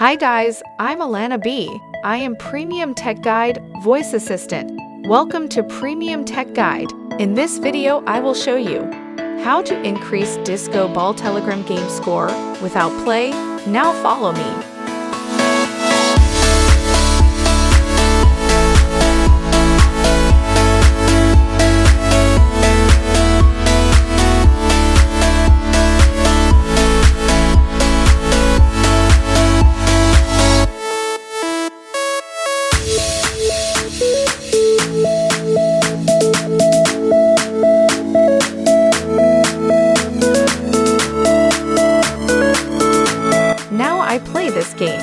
Hi guys, I'm Alana B. I am Premium Tech Guide Voice Assistant. Welcome to Premium Tech Guide. In this video, I will show you how to increase Disco Ball Telegram game score without play. Now follow me. Now I play this game.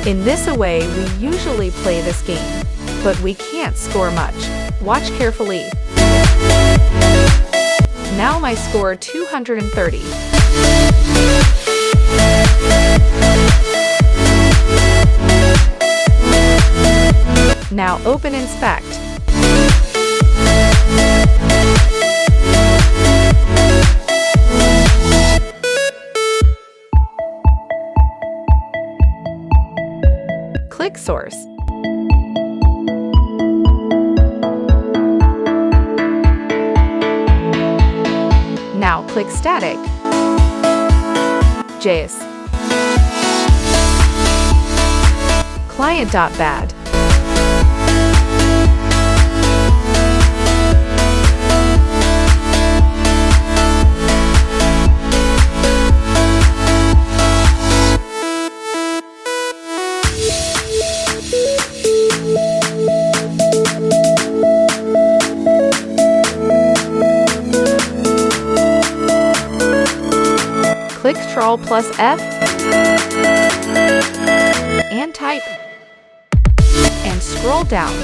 In this way, we usually play this game, but we can't score much. Watch carefully. Now my score 230. Now open Inspect. Click Source. Now click Static. JS. Client.bad. Click Ctrl plus F and type and scroll down.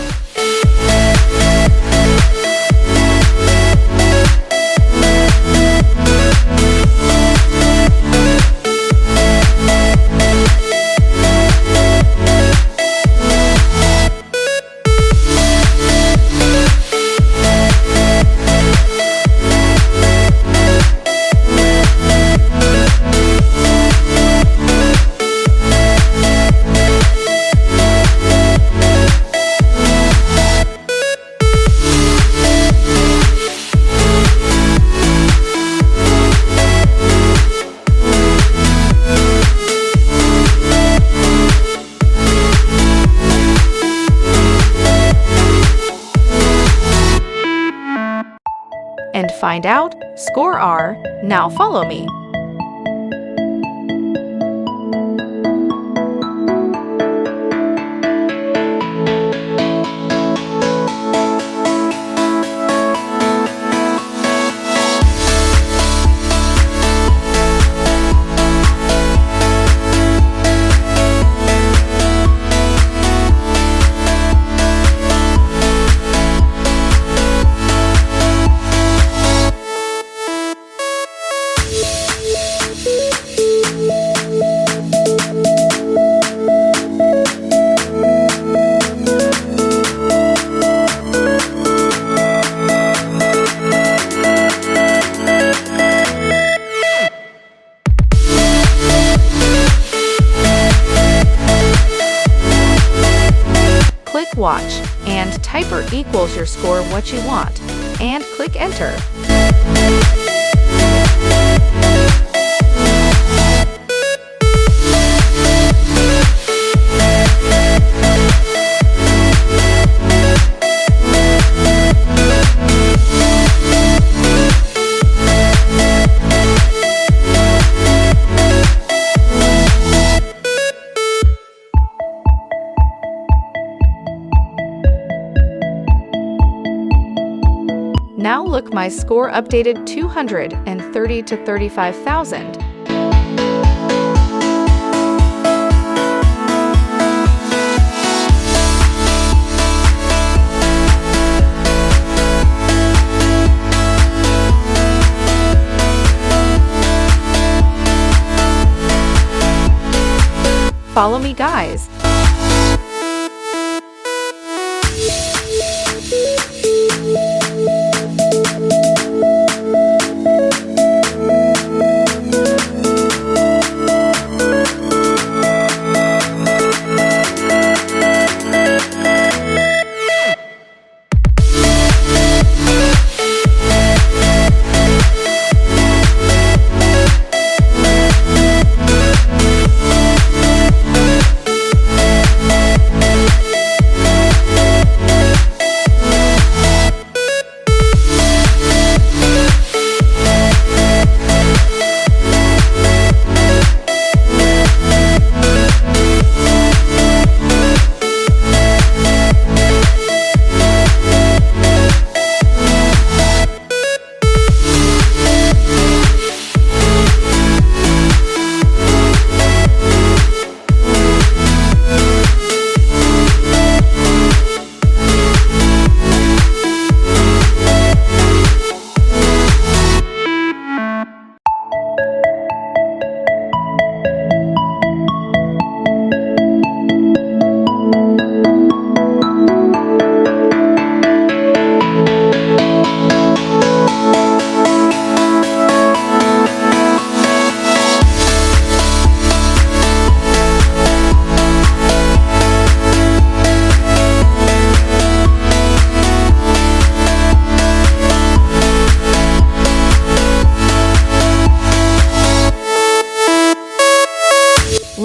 And find out score R. Now follow me. Click Watch, and typer equals your score what you want, and click Enter. Now look, my score updated 230 to 35,000. Follow me, guys.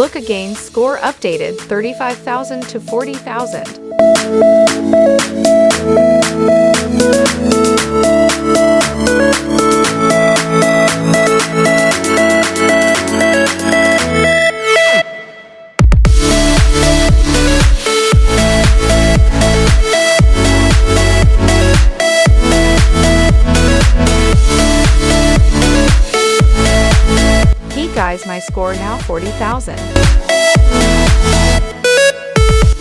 Look again, score updated 35,000 to 40,000. Guys, my score now 40,000.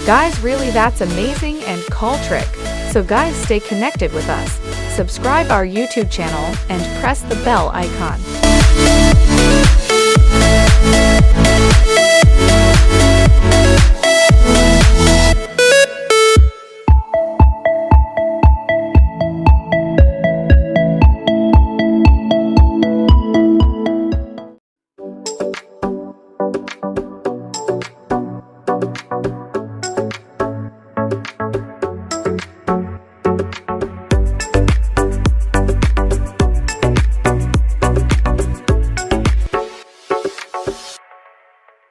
Guys, really that's amazing and cool trick. So guys, stay connected with us. Subscribe our YouTube channel and press the bell icon.